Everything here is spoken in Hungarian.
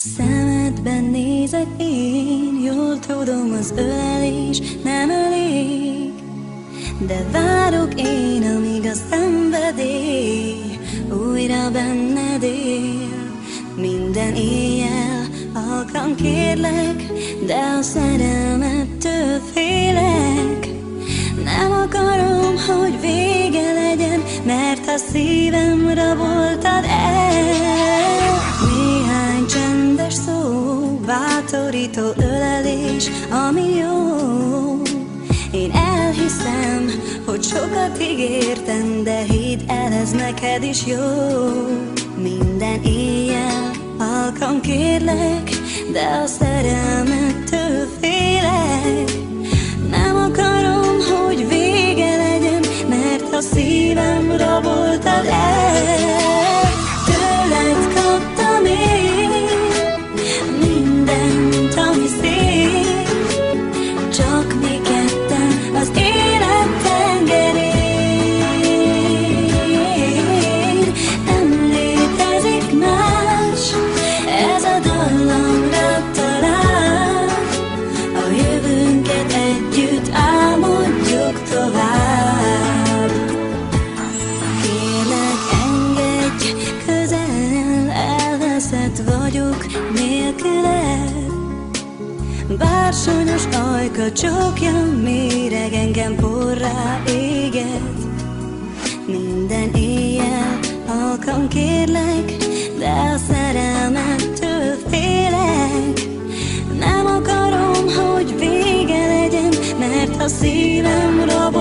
Szemedben nézek én, jól tudom, az ölelés nem elég, de várok én, amíg a szenvedély újra benned él. Minden éjjel halkan kérlek, de a szerelmettől félek. Nem akarom, hogy vége legyen, mert a szívem raboltad el. Néhány csendes szó, bátorító ölelés, ami jó. Én elhiszem, hogy sokat ígértem, de hidd el, ez neked is jó. Minden éjjel halkan kérlek, de a szerelmettől félek. Nem akarom, hogy vége legyen, mert a szívem raboltad el. Tőled kaptam én mindent, ami szép, csak mi ketten az élet tengerén. Nem létezik más, ez a dallamra talál. A jövőnket együtt álmodjuk tovább. Kérlek, engedj közel, elveszett vagyok nélküled. Bársonyos ajka csókja méreg, engem porrá éget. Minden éjjel halkan kérlek, de a szerelmettől félek. Nem akarom, hogy vége legyen, mert a szívem rabol.